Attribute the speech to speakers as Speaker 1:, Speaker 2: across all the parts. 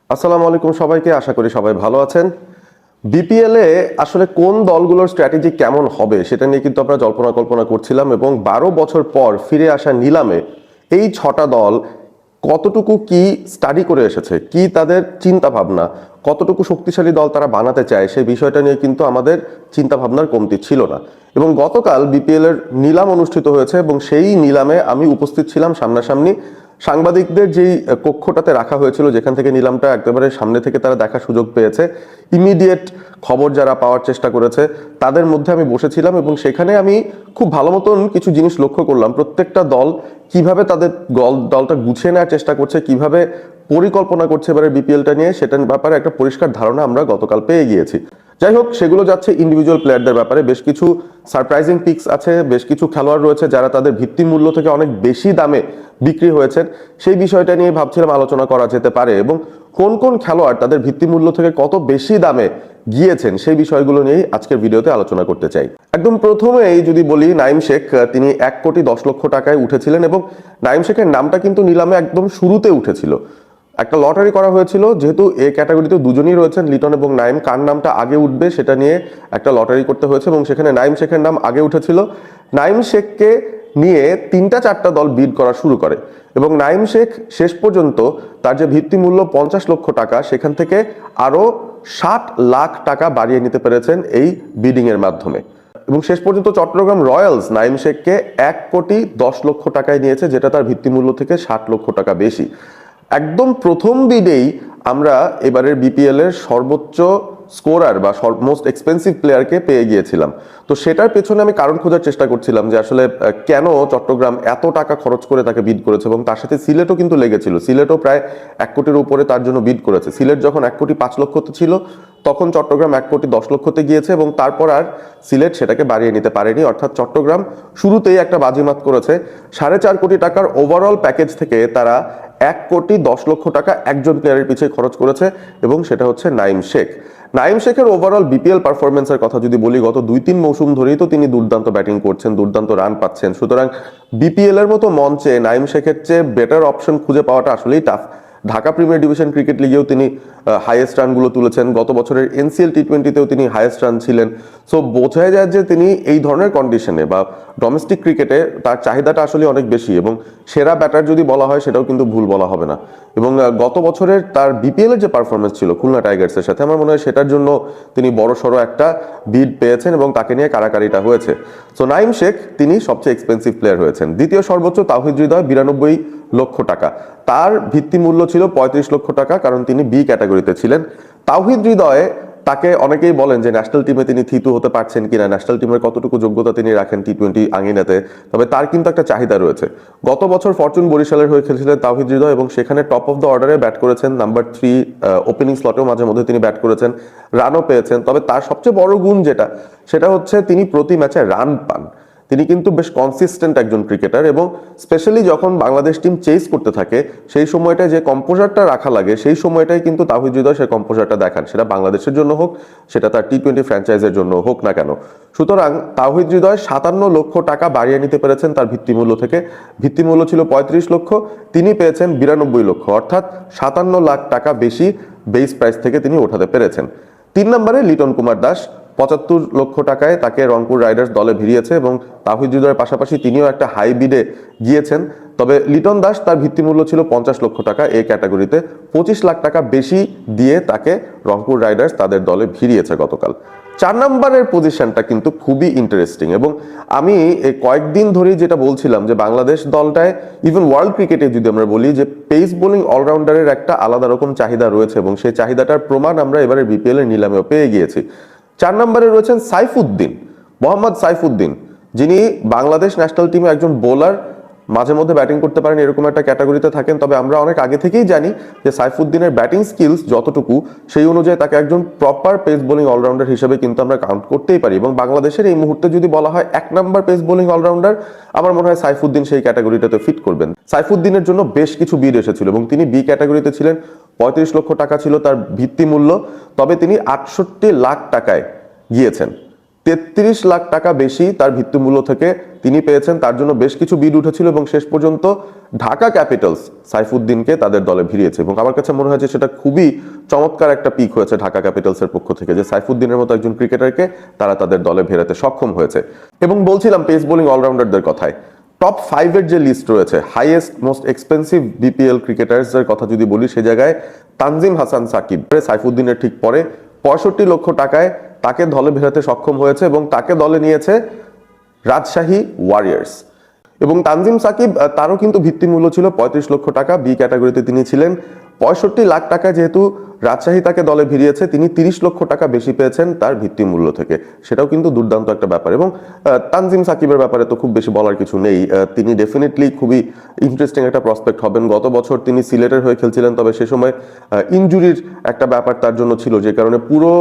Speaker 1: আসসালামু আলাইকুম সবাইকে, আশা করি সবাই ভালো আছেন। বিপিএল এ আসলে কোন দলগুলোর স্ট্র্যাটেজি কেমন হবে সেটা নিয়ে কিন্তু আমরা জল্পনা কল্পনা করছিলাম, এবং 12 বছর পর ফিরে আসা নিলামে এই 6টা দল কতটুকু কি স্টাডি করে এসেছে, কি তাদের চিন্তা ভাবনা, কতটুকু শক্তিশালী দল তারা বানাতে চায়, সেই বিষয়টা নিয়ে কিন্তু আমাদের চিন্তা ভাবনার কমতি ছিল না। এবং গতকাল বিপিএল এর নিলাম অনুষ্ঠিত হয়েছে এবং সেই নিলামে আমি উপস্থিত ছিলাম সামনাসামনি। সাংবাদিকদের যেই কক্ষটাতে রাখা হয়েছিল, যেখান থেকে নিলামটা একেবারে সামনে থেকে তারা দেখার সুযোগ পেয়েছে, ইমিডিয়েট খবর যারা পাওয়ার চেষ্টা করেছে তাদের মধ্যে আমি বসেছিলাম, এবং সেখানে আমি খুব ভালো মতন কিছু জিনিস লক্ষ্য করলাম। প্রত্যেকটা দল কিভাবে তাদের দলটা গুছিয়ে নেওয়ার চেষ্টা করছে, কিভাবে পরিকল্পনা করছে এবারে বিপিএলটা নিয়ে, সেটার ব্যাপারে একটা পরিষ্কার ধারণা আমরা গতকাল পেয়ে গিয়েছি। যাই হোক, সেগুলো যাচ্ছে ইন্ডিভিজুয়াল প্লেয়ারদের ব্যাপারে। বেশ কিছু সারপ্রাইজিং পিকস আছে, বেশ কিছু খেলোয়াড় রয়েছে যারা তাদের ভিত্তি মূল্য থেকে অনেক বেশি দামে বিক্রি হয়েছেন। সেই বিষয়টা নিয়ে ভাবছিলাম আলোচনা করা যেতে পারে, এবং কোন কোন খেলোয়াড় তাদের ভিত্তি মূল্য থেকে কত বেশি দামে গিয়েছেন সেই বিষয়গুলো নিয়েই আজকের ভিডিওতে আলোচনা করতে চাই। একদম প্রথমেই যদি বলি, নাইম শেখ তিনি 1,10,00,000 টাকায় উঠেছিলেন, এবং নাইম শেখের নামটা কিন্তু নিলামে একদম শুরুতে উঠেছিল। একটা লটারি করা হয়েছিল, যেহেতু এ ক্যাটাগরিতে দুজনই রয়েছেন, লিটন এবং নাইম, কার নামটা আগে উঠবে সেটা নিয়ে একটা লটারি করতে হয়েছে, এবং সেখানে নাইম শেখের নাম আগে উঠেছিল। নাইম শেখকে নিয়ে 3-4টা দল বিড করা শুরু করে, এবং নাইম শেখ শেষ পর্যন্ত তার যে ভিত্তি মূল্য 50 লক্ষ টাকা, সেখান থেকে আরো 60 লাখ টাকা বাড়িয়ে নিতে পেরেছেন এই বিডিং এর মাধ্যমে। এবং শেষ পর্যন্ত চট্টগ্রাম রয়্যালস নাইম শেখকে 1,10,00,000 টাকায় নিয়েছে, যেটা তার ভিত্তি মূল্য থেকে 60 লক্ষ টাকা বেশি। একদম প্রথম বিডেই আমরা এবারের বিপিএল এর সর্বোচ্চ স্কোরার বা মোস্ট এক্সপেন্সিভ প্লেয়ারকে পেয়ে গিয়েছিলাম। তো সেটার পেছনে আমি কারণ খোঁজার চেষ্টা করছিলাম যে আসলে কেন চট্টগ্রাম এত টাকা খরচ করে তাকে বিড করেছে, এবং তার সাথে সিলেটও কিন্তু লেগেছিল। সিলেটও প্রায় 1 কোটির উপরে তার জন্য বিড করেছে। সিলেট যখন 1,05,00,000 ছিল, তখন চট্টগ্রাম 1,10,00,000 গিয়েছে, এবং তারপর আর সিলেট সেটাকে বাড়িয়ে নিতে পারেনি। অর্থাৎ চট্টগ্রাম শুরুতেই একটা বাজিমাত করেছে। 4.5 কোটি টাকার ওভারঅল প্যাকেজ থেকে তারা 1,10,00,000 টাকা একজন প্লেয়ারের পিছিয়ে খরচ করেছে, এবং সেটা হচ্ছে নাইম শেখ। নাইম শেখের ওভারঅল বিপিএল পারফরমেন্সের কথা যদি বলি, গত 2-3 মৌসুম ধরেই তো তিনি দুর্দান্ত ব্যাটিং করছেন, দুর্দান্ত রান পাচ্ছেন। সুতরাং বিপিএল এর মতো মঞ্চে নাইম শেখের চেয়ে বেটার অপশন খুঁজে পাওয়াটা আসলেই tough. Dhaka premier division cricket লিগেও তিনি হাইয়েস্ট রানগুলো তুলেছেন, গত বছরের এনসিএল টি20তেও তিনি হাইয়েস্ট রান ছিলেন। সো বোঝাই যায় যে তিনি এই ধরনের কন্ডিশনে বা ডোমেস্টিক ক্রিকেটে তার চাহিদাটা আসলে অনেক বেশি, এবং সেরা ব্যাটার যদি বলা হয় সেটাও কিন্তু ভুল বলা হবে না। এবং গত বছরের তার বিপিএল এর যে পারফরমেন্স ছিল খুলনা টাইগার্সের সাথে, আমার মনে হয় সেটার জন্য তিনি বড়সড় একটা বিড পেয়েছেন, এবং তাকে নিয়ে কারাকারিটা হয়েছে। সো নাইম শেখ তিনি সবচেয়ে এক্সপেন্সিভ প্লেয়ার হয়েছেন। দ্বিতীয় সর্বোচ্চ তাওহিদ হৃদয় 92 লক্ষ টাকা, তার ভিত্তি মূল্য ছিল 35 লক্ষ টাকা, কারণ তিনি বি ক্যাটাগরিতে ছিলেন। তাওহিদ হৃদয়ে তাকে অনেকেই বলেন যে ন্যাশনাল টিমে তিনি থিতু হতে পারছেন কিনা, ন্যাশনাল টিমের কতটুকু যোগ্যতা তিনি রাখেন টি20 আঙিনাতে, তবে তার কিন্তু একটা চাহিদা রয়েছে। গত বছর ফরচুন বরিশালের হয়ে খেলেছিলেন তাওহিদ হৃদয়, এবং সেখানে টপ অফ দ্য অর্ডারে ব্যাট করেছেন, নাম্বার 3 ওপেনিং স্লটেও মাঝে মধ্যে তিনি ব্যাট করেছেন, রানও পেয়েছেন। তবে তার সবচেয়ে বড় গুণ যেটা, সেটা হচ্ছে তিনি প্রতি ম্যাচে রান পান। তিনি কিন্তু বেশ কনসিস্টেন্ট একজন ক্রিকেটার, এবং স্পেশালি যখন বাংলাদেশ টিম চেস করতে থাকে সেই সময়টায় যে কম্পোজারটা রাখা লাগে, সেই সময়টাই কিন্তু তাওহিদ হৃদয় সেই কম্পোজারটা দেখান, সেটা বাংলাদেশের জন্য হোক, সেটা তার টি20 ফ্র্যাঞ্চাইজের জন্য হোক না কেন। সুতরাং তাওহিদ হৃদয় 57 লক্ষ টাকা বাড়িয়ে নিতে পেরেছেন তার ভিত্তিমূল্য থেকে। ভিত্তিমূল্য ছিল 35 লক্ষ, তিনি পেয়েছেন 92 লক্ষ, অর্থাৎ 57 লাখ টাকা বেশি বেস প্রাইস থেকে তিনি ওঠাতে পেরেছেন। 3 নম্বরে লিটন কুমার দাস 75 লক্ষ টাকায় তাকে রংপুর রাইডার্স দলে ভিড়িয়েছে, এবং তাওহিদ হৃদয়ের পাশাপাশি তিনিও একটা হাই বিডে গিয়েছেন। তবে লিটন দাস তার ভিত্তিমূল্য ছিল 50 লক্ষ টাকা, এই ক্যাটাগরিতে 25 লাখ টাকা বেশি দিয়ে তাকে রংপুর রাইডার্স তাদের দলে ভিড়িয়েছে গতকাল। 4 নম্বরের পজিশনটা কিন্তু খুবই ইন্টারেস্টিং, এবং আমি এই কয়েকদিন ধরেই যেটা বলছিলাম যে বাংলাদেশ দলটায়, ইভেন ওয়ার্ল্ড ক্রিকেটে যদি আমরা বলি, যে পেস বোলিং অলরাউন্ডারের একটা আলাদা রকম চাহিদা রয়েছে, এবং সেই চাহিদাটার প্রমাণ আমরা এবারে বিপিএল এর নিলামেও পেয়ে গিয়েছি। 4 নম্বরে রয়েছেন সাইফুদ্দিন, মোহাম্মদ সাইফুদ্দিন, যিনি বাংলাদেশ ন্যাশনাল টিমে একজন বোলার, মাঝে মধ্যে ব্যাটিং করতে পারেন, এরকম একটা ক্যাটাগরিতে থাকেন। তবে আমরা অনেক আগে থেকেই জানি যে সাইফুদ্দিনের ব্যাটিং স্কিলস যতটুকু, সেই অনুযায়ী তাকে একজন প্রপার পেস বোলিং অলরাউন্ডার হিসেবে কিন্তু আমরা কাউন্ট করতেই পারি। এবং বাংলাদেশের এই মুহূর্তে যদি বলা হয় 1 নম্বর পেস বোলিং অলরাউন্ডার, আমার মনে হয় সাইফুদ্দিন সেই ক্যাটাগরিটাতে ফিট করবেন। সাইফুদ্দিনের জন্য বেশ কিছু বিড এসেছিল, এবং তিনি বি ক্যাটাগরিতে ছিলেন। 35 লক্ষ টাকা ছিল তার ভিত্তি মূল্য, তবে তিনি 68 লাখ টাকায় গিয়েছেন। 33 লাখ টাকা বেশি তার ভিত্তিমূল্য থেকে তিনি পেয়েছেন, তার জন্য বেশ কিছু বিড উঠেছিল এবং শেষ পর্যন্ত ঢাকা ক্যাপিটালস সাইফুদ্দিনকে তাদের দলে ভিড়িয়েছে। এবং আমার কাছে মনে হয় যে সেটা খুবই চমৎকার একটা পিক হয়েছে ঢাকা ক্যাপিটালসের পক্ষ থেকে, যে সাইফুদ্দিনের মতো একজন ক্রিকেটারকে তারা তাদের দলে ভেড়াতে সক্ষম হয়েছে। এবং বলছিলাম পেস বোলিং অলরাউন্ডারদের কথায়, টপ 5 এর যে লিস্ট রয়েছে highest most expensive BPL cricketers এর কথা যদি বলি, সে জায়গায় তানজিম হাসান সাকিব সাইফুদ্দিনের ঠিক পরে 65 লক্ষ টাকায় তাকে দলে ভেড়াতে সক্ষম হয়েছে এবং তাকে দলে নিয়েছে রাজশাহী ওয়ারিয়ার্স। এবং তানজিম সাকিব তারও কিন্তু ভিত্তিমূল্য ছিল 35 লক্ষ টাকা, বি ক্যাটাগরিতে তিনি ছিলেন। 65 লাখ টাকা যেহেতু রাজশাহী তাকে দলে ভিড়িয়েছে, তিনি 30 লক্ষ টাকা বেশি পেয়েছেন তার ভিত্তিমূল্য থেকে, সেটাও কিন্তু দুর্দান্ত একটা ব্যাপার। এবং তানজিম সাকিবের ব্যাপারে তো খুব বেশি বলার কিছু নেই, তিনি ডেফিনেটলি খুবই ইন্টারেস্টিং একটা প্রসপেক্ট হবেন। গত বছর তিনি সিলেটের হয়ে খেলছিলেন, তবে সে সময় ইনজুরির একটা ব্যাপার তার জন্য ছিল, যে কারণে পুরো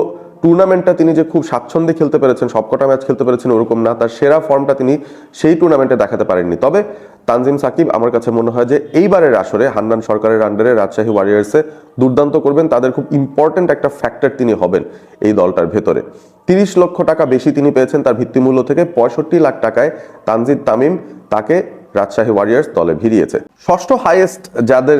Speaker 1: টুর্নামেন্টটা তিনি যে খুব স্বাচ্ছন্দ্যে খেলতে পেরেছেন, সবকটা ম্যাচ খেলতে পেরেছেন ওরকম না, তার সেরা ফর্মটা তিনি সেই টুর্নামেন্টে দেখাতে পারেননি। তবে তানজিম সাকিব আমার কাছে মনে হয় যে এইবারের আসরে হান্নান সরকারের আন্ডারে রাজশাহী ওয়ারিয়ার্সে দুর্দান্ত করবেন, তাদের খুব ইম্পর্টেন্ট একটা ফ্যাক্টর তিনি হবেন এই দলটার ভেতরে। 30 লক্ষ টাকা বেশি তিনি পেয়েছেন তার ভিত্তিমূল্য থেকে, 65 লাখ টাকায় তানজিদ তামিম তাকে রাজশাহী ওয়ারিয়ার্স দলে ভিড়িয়েছে। ষষ্ঠ হাইয়েস্ট যাদের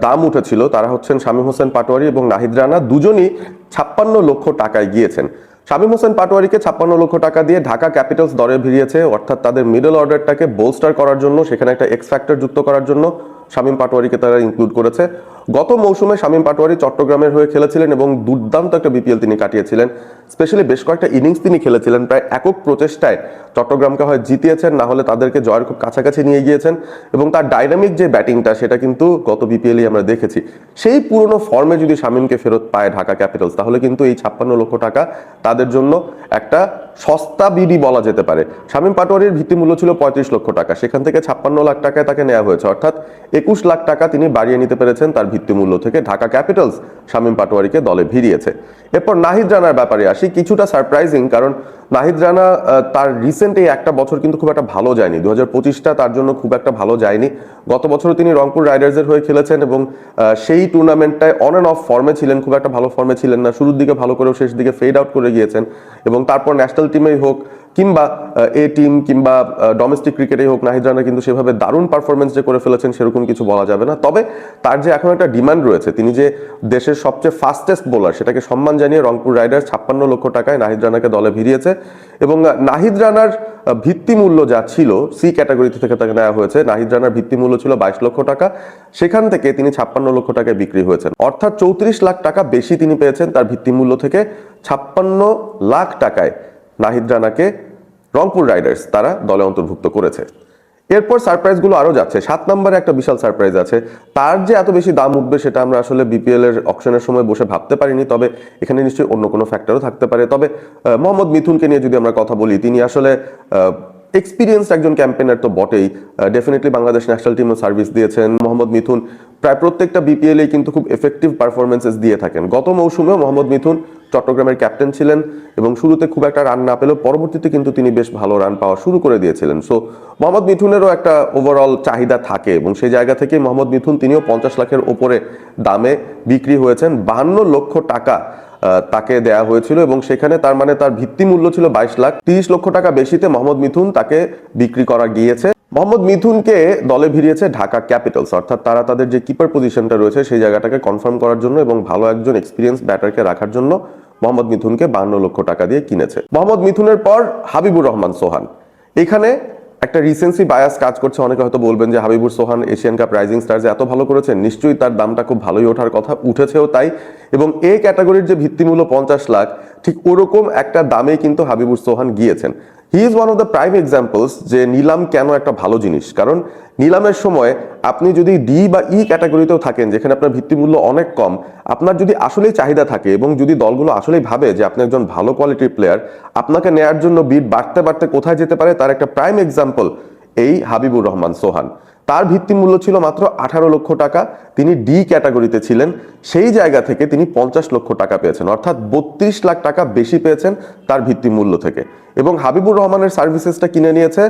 Speaker 1: দাম উঠেছিল তারা হচ্ছেন শামীম হোসেন পাটোয়ারি এবং নাহিদ রানা, দুজনই 56 লক্ষ টাকায় গিয়েছেন। শামীম হোসেন পাটোয়ারিকে 56 লক্ষ টাকা দিয়ে ঢাকা ক্যাপিটালস দলে ভিড়িয়েছে, অর্থাৎ তাদের মিডল অর্ডারটাকে বোলস্টার করার জন্য, সেখানে একটা এক্স ফ্যাক্টর যুক্ত করার জন্য শামীম পাটোয়ারিকে তারা ইনক্লুড করেছে। গত মৌসুমে শামীম পাটোয়ারি চট্টগ্রামের হয়ে খেলেছিলেন এবং দুর্দান্ত একটা বিপিএল তিনি কাটিয়েছিলেন। স্পেশালি বেশ কয়েকটা ইনিংস তিনি খেলেছিলেন, প্রায় একক প্রচেষ্টায় চট্টগ্রামকে হয় জিতিয়েছেন, না হলে তাদেরকে জয়ের খুব কাছাকাছি নিয়ে গিয়েছেন। এবং তার ডাইনামিক যে ব্যাটিংটা সেটা কিন্তু গত বিপিএলই আমরা দেখেছি। সেই পুরনো ফর্মে যদি শামীমকে ফেরত পায় ঢাকা ক্যাপিটালস, তাহলে কিন্তু এই 56 লক্ষ টাকা তাদের জন্য একটা সস্তা বিডি বলা যেতে পারে। শামীম পাটোয়ারির ভিত্তিমূল্য ছিল 35 লক্ষ টাকা, সেখান থেকে 56 লাখ টাকায় তাকে নেওয়া হয়েছে, অর্থাৎ 21 লাখ টাকা তিনি বাড়িয়ে নিতে পেরেছেন তার ভিত্তিমূল্য থেকে। ঢাকা ক্যাপিটালস শামীম পাটোয়ারিকে দলে ভিড়িয়েছে। এরপর নাহিদ রানার ব্যাপারে আসি, কিছুটা সারপ্রাইজিং, কারণ নাহিদ রানা তার রিসেন্ট এই একটা বছর কিন্তু খুব একটা ভালো যায়নি, 2025টা তার জন্য খুব একটা ভালো যায়নি। গত বছরও তিনি রংপুর রাইডার্সের হয়ে খেলেছেন এবং সেই টুর্নামেন্টটায় অন অ্যান্ড অফ ফর্মে ছিলেন, খুব একটা ভালো ফর্মে ছিলেন না, শুরুর দিকে ভালো করেও শেষ দিকে ফেড আউট করে গিয়েছেন। এবং তারপর ন্যাশনাল টিমেই হোক কিংবা এ টিম কিংবা ডোমেস্টিক ক্রিকেটেই হোক, নাহিদ রানা কিন্তু সেভাবে দারুণ পারফরমেন্স যে করে ফেলেছেন সেরকম কিছু বলা যাবে না। তবে তার যে এখন একটা ডিমান্ড রয়েছে, তিনি যে দেশের সবচেয়ে ফাস্টেস্ট বোলার, সেটাকে সম্মান জানিয়ে রংপুর রাইডার্স 56 লক্ষ টাকায় নাহিদ রানাকে দলে ভিড়িয়েছে। এবং নাহিদ রানার ভিত্তিমূল্য যা ছিল, সি ক্যাটাগরিতে থেকে তাকে নেওয়া হয়েছে, নাহিদ রানার ভিত্তিমূল্য ছিল 22 লক্ষ টাকা, সেখান থেকে তিনি 56 লক্ষ টাকায় বিক্রি হয়েছেন, অর্থাৎ 34 লাখ টাকা বেশি তিনি পেয়েছেন তার ভিত্তিমূল্য থেকে। 56 লাখ টাকায় নাহিদ রানাকে রংপুর রাইডার্স তারা দলে অন্তর্ভুক্ত করেছে। এরপর সারপ্রাইজগুলো আরো যাচ্ছে। 7 নম্বরে একটা বিশাল সারপ্রাইজ আছে, তার যে এত বেশি দাম উঠবে সেটা আমরা আসলে বিপিএল এর অকশনের সময় বসে ভাবতে পারিনি, তবে এখানে নিশ্চয়ই অন্য কোনো ফ্যাক্টরও থাকতে পারে। তবে মোহাম্মদ মিথুনকে নিয়ে যদি আমরা কথা বলি, তিনি আসলে এক্সপিরিয়েন্সড একজন ক্যাম্পেনার তো বটেই, ডেফিনেটলি বাংলাদেশ ন্যাশনাল টিমও সার্ভিস দিয়েছেন। মোহাম্মদ মিথুন প্রায় প্রত্যেকটা বিপিএলে কিন্তু খুব এফেক্টিভ পারফরমেন্সেস দিয়ে থাকেন। গত মৌসুমেও মোহাম্মদ মিথুন চট্টগ্রামের ক্যাপ্টেন ছিলেন এবং শুরুতে খুব একটা রান না পেলেও পরবর্তীতে কিন্তু তিনি বেশ ভালো রান পাওয়া শুরু করে দিয়েছিলেন। সো মোহাম্মদ মিথুনেরও একটা ওভারঅল চাহিদা থাকে এবং সেই জায়গা থেকে মোহাম্মদ মিথুন তিনিও 50 লাখের ওপরে দামে বিক্রি হয়েছেন। 52 লক্ষ টাকা তাকে দেয়া হয়েছিল এবং সেখানে তার মানে তার ভিত্তি মূল্য ছিল 22 লাখ। 30 লক্ষ টাকা বেশিতে মোহাম্মদ মিথুন তাকে বিক্রি করা গিয়েছে। মোহাম্মদ মিথুনকে দলে ভিড়িয়েছে ঢাকা ক্যাপিটালস, অর্থাৎ তারা তাদের যে কিপার পজিশনটা রয়েছে সেই জায়গাটাকে কনফার্ম করার জন্য এবং ভালো একজন এক্সপিরিয়েন্স ব্যাটারকে রাখার জন্য মোহাম্মদ মিথুনকে 52 লক্ষ টাকা দিয়ে কিনেছে। মোহাম্মদ মিথুনের পর হাবিবুর রহমান সোহান, এখানে একটা রিসেন্সি বায়াস কাজ করছে। অনেকে হয়তো বলবেন যে হাবিবুর সোহান এশিয়ান কাপ রাইজিং স্টার্স এত ভালো করেছেন, নিশ্চয়ই তার দামটা খুব ভালোই ওঠার কথা, উঠেছেও তাই। এবং এই ক্যাটাগরির যে ভিত্তিমূল্য 50 লাখ, ঠিক ওরকম একটা দামে কিন্তু হাবিবুর সোহান গিয়েছেন। He is one of the prime examples যে নিলাম কেন একটা ভালো জিনিস। কারণ নিলামের সময় আপনি যদি ডি বা ই ক্যাটাগরিতেও থাকেন, যেখানে আপনার ভিত্তিমূল্য অনেক কম, আপনার যদি আসলেই চাহিদা থাকে এবং যদি দলগুলো আসলেই ভাবে যে আপনি একজন ভালো কোয়ালিটির প্লেয়ার, আপনাকে নেয়ার জন্য বিড বাড়তে বাড়তে কোথায় যেতে পারে তার একটা প্রাইম এক্সাম্পল এই হাবিবুর রহমান সোহান। তার ভিত্তিমূল্য ছিল মাত্র 18 লক্ষ টাকা, তিনি ডি ক্যাটাগরিতে ছিলেন, সেই জায়গা থেকে তিনি 50 লক্ষ টাকা পেয়েছেন, অর্থাৎ 32 লাখ টাকা বেশি পেয়েছেন তার ভিত্তিমূল্য থেকে। এবং হাবিবুর রহমানের সার্ভিসেসটা কিনে নিয়েছে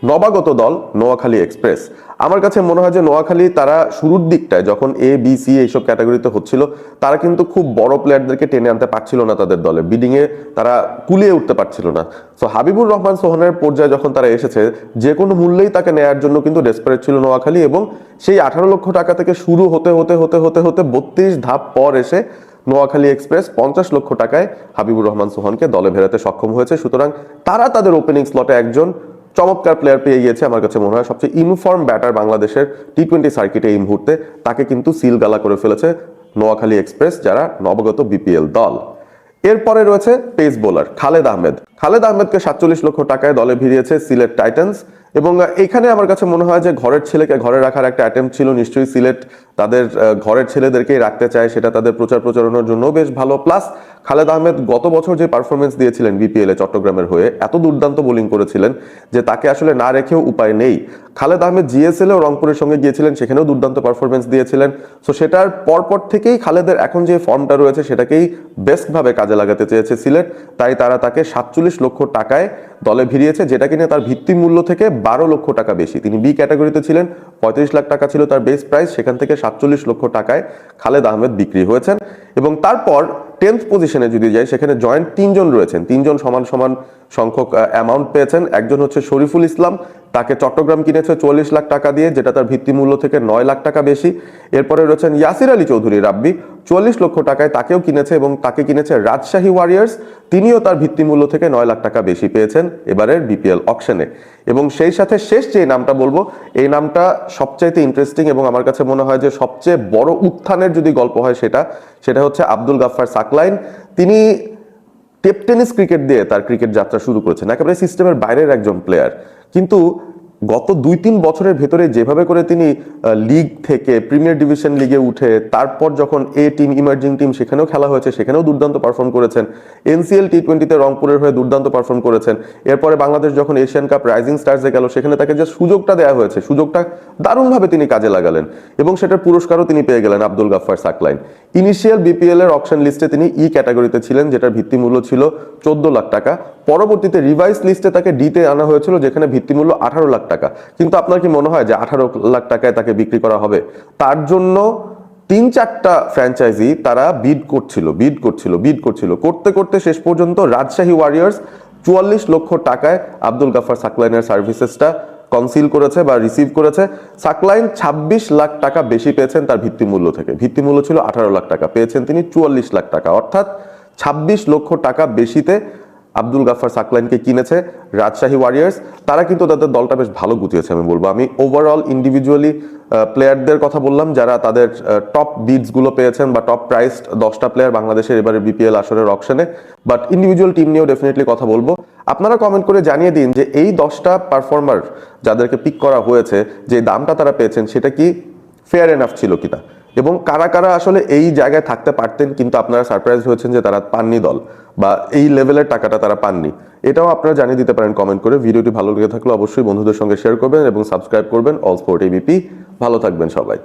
Speaker 1: নবাগত দল নোয়াখালী এক্সপ্রেস। আমার কাছে মনে হয় যে নোয়াখালী তারা শুরুর দিকটায় যখন এ বি সি এইসব ক্যাটাগরিতে হচ্ছিল, তারা কিন্তু খুব বড় প্লেয়ারদেরকে টেনে আনতে পারছিল না তাদের দলে, বিডিং এ তারা কুলিয়ে উঠতে পারছিল না। তো হাবিবুর রহমান সোহানের পর্যায়ে যখন তারা এসেছে, যে কোনো মূল্যেই তাকে নেয়ার জন্য কিন্তু ডেসপারেট ছিল নোয়াখালী, এবং সেই 18 লক্ষ টাকা থেকে শুরু হতে হতে হতে হতে হতে 32 ধাপ পর এসে নোয়াখালী এক্সপ্রেস 50 লক্ষ টাকায় হাবিবুর রহমান সোহানকে দলে ভেড়াতে সক্ষম হয়েছে। সুতরাং তারা তাদের ওপেনিং স্লটে একজন চমৎকার প্লেয়ার পেয়ে গিয়েছে। আমার কাছে মনে হয় সবচেয়ে ইনফর্ম ব্যাটার বাংলাদেশের টি-20 সার্কিটে এই মুহূর্তে, তাকে কিন্তু সিল গালা করে ফেলেছে নোয়াখালী এক্সপ্রেস, যারা নবাগত বিপিএল দল। এরপরে রয়েছে পেস বোলার খালেদ আহমেদ। খালেদ আহমেদকে 47 লক্ষ টাকায় দলে ভিড়িয়েছে সিলেট টাইটান্স, এবং এখানে আমার কাছে মনে হয় যে ঘরের ছেলেকে ঘরে রাখার একটা অ্যাটেম্প্ট ছিল। নিশ্চয়ই সিলেট তাদের ঘরের ছেলেদেরকেই রাখতে চায়, সেটা তাদের প্রচার প্রচারণার জন্য বেশ ভালো। প্লাস খালেদ আহমেদ গত বছর যে পারফরমেন্স দিয়েছিলেন বিপিএল এ চট্টগ্রামের হয়ে, এত দুর্দান্ত বোলিং করেছিলেন যে তাকে আসলে না রেখেও উপায় নেই। খালেদ আহমেদ জিএসএল ও রংপুরের সঙ্গে গিয়েছিলেন, সেখানেও দুর্দান্ত পারফরমেন্স দিয়েছিলেন। সো সেটার পরপর থেকেই খালেদের এখন যে ফর্মটা রয়েছে সেটাকেই বেস্ট ভাবে কাজে লাগাতে চেয়েছে সিলেট, তাই তারা তাকে 47 লক্ষ টাকায় দলে ভিড়িয়েছে, যেটা কিনা তার ভিত্তি মূল্য থেকে 12 লক্ষ টাকা বেশি। তিনি বি ক্যাটাগরিতে ছিলেন, 35 লাখ টাকা ছিল তার বেস প্রাইস, সেখান থেকে 47 লক্ষ টাকায় খালেদ আহমেদ বিক্রি হয়েছেন। এবং তারপর 10th পজিশনে যদি যাই, সেখানে জয়েন্ট 3 জন রয়েছেন, 3 জন সমান সমান সংখ্যক অ্যামাউন্ট পেয়েছেন। একজন হচ্ছে শরীফুল ইসলাম, তাকে চট্টগ্রাম কিনেছে 44 লাখ টাকা দিয়ে, যেটা তার ভিত্তি মূল্য থেকে 9 লাখ টাকা বেশি। এরপরে রয়েছেন ইয়াসির আলী চৌধুরী রাব্বি, 44 লক্ষ টাকায় তাকেও কিনেছে, এবং তাকে কিনেছে রাজশাহী ওয়ারিয়ার্স, তিনিও তার ভিত্তি মূল্য থেকে 9 লাখ টাকা বেশি পেয়েছেন এবারের বিপিএল অকশনে। এবং সেই সাথে শেষ যে নামটা বলবো, এই নামটা সবচাইতে ইন্টারেস্টিং, এবং আমার কাছে মনে হয় যে সবচেয়ে বড় উত্থানের যদি গল্প হয় সেটা হচ্ছে আব্দুল গাফফার সাকলাইন। তিনি টেপ টেনিস ক্রিকেট দিয়ে তার ক্রিকেট যাত্রা শুরু করেছেন, একেবারে সিস্টেমের বাইরের একজন প্লেয়ার, কিন্তু গত 2-3 বছরের ভেতরে যেভাবে করে তিনি লিগ থেকে প্রিমিয়ার ডিভিশন লিগে উঠে, তারপর যখন এ টিম ইমার্জিং টিম সেখানেও খেলা হয়েছে, সেখানেও দুর্দান্ত পারফর্ম করেছেন। এনসিএল টি-20তে রংপুরের হয়ে দুর্দান্ত পারফর্ম করেছেন। এরপরে বাংলাদেশ যখন এশিয়ান কাপ রাইজিং স্টার্সে গেল, সেখানে তাকে যে সুযোগটা দেওয়া হয়েছে, সুযোগটা দারুণভাবে তিনি কাজে লাগালেন, এবং সেটার পুরস্কারও তিনি পেয়ে গেলেন, আব্দুল গাফফার সাকলাইন। ইনিশিয়াল বিপিএল এর অকশন লিস্টে তিনি ই ক্যাটাগরিতে ছিলেন, যেটার ভিত্তি মূল্য ছিল 14 লাখ টাকা। পরবর্তীতে রিভাইস লিস্টে তাকে ডিতে আনা হয়েছিল, যেখানে ভিত্তি মূল্য 18 লাখ টাকা। কিন্তু আপনার কি মনে হয় যে 18 লাখ টাকায় তাকে বিক্রি করা হবে? তার জন্য 3-4টা ফ্র্যাঞ্চাইজি তারা বিড করছিল, করতে করতে শেষ পর্যন্ত রাজশাহী ওয়ারিয়ার্স 44 লক্ষ টাকায় আব্দুল গাফফার সাকলাইনের সার্ভিসেসটা কনসিল করেছে বা রিসিভ করেছে। সাকলাইন 26 লাখ টাকা বেশি পেয়েছেন তার ভিত্তি মূল্য থেকে। ভিত্তি মূল্য ছিল 18 লাখ টাকা, পেয়েছেন তিনি 44 লাখ টাকা, অর্থাৎ 26 লক্ষ টাকা বেশিতে আব্দুল গাফফার সাকলাইনকে কিনেছে রাজশাহী ওয়ারিয়ার্স। তারা কিন্তু তাদের দলটা বেশ ভালো গুছিয়েছে আমি বলবো। আমি ওভারঅল ইন্ডিভিজুয়ালি প্লেয়ারদের কথা বললাম, যারা তাদের টপ বিডস গুলো পেয়েছেন বা টপ প্রাইসড 10টা প্লেয়ার বাংলাদেশের এবারে বিপিএল আসরের অকশনে, বাট ইন্ডিভিজুয়াল টিম নিয়েও ডেফিনেটলি কথা বলবো। আপনারা কমেন্ট করে জানিয়ে দিন যে এই 10টা পারফর্মার যাদেরকে পিক করা হয়েছে, যে দামটা তারা পেয়েছেন, সেটা কি ফেয়ার এনাফ ছিল কিনা, এবং কারা কারা আসলে এই জায়গায় থাকতে পারতেন কিন্তু আপনারা সারপ্রাইজ হয়েছেন যে তারা পাননি দল, বা এই লেভেলের টাকাটা তারা পাননি। এটাও আপনারা জানিয়ে দিতে পারেন কমেন্ট করে। ভিডিওটি ভালো লেগে থাকলে অবশ্যই বন্ধুদের সঙ্গে শেয়ার করবেন এবং সাবস্ক্রাইব করবেন অল স্পোর্ট এবিপি। ভালো থাকবেন সবাই।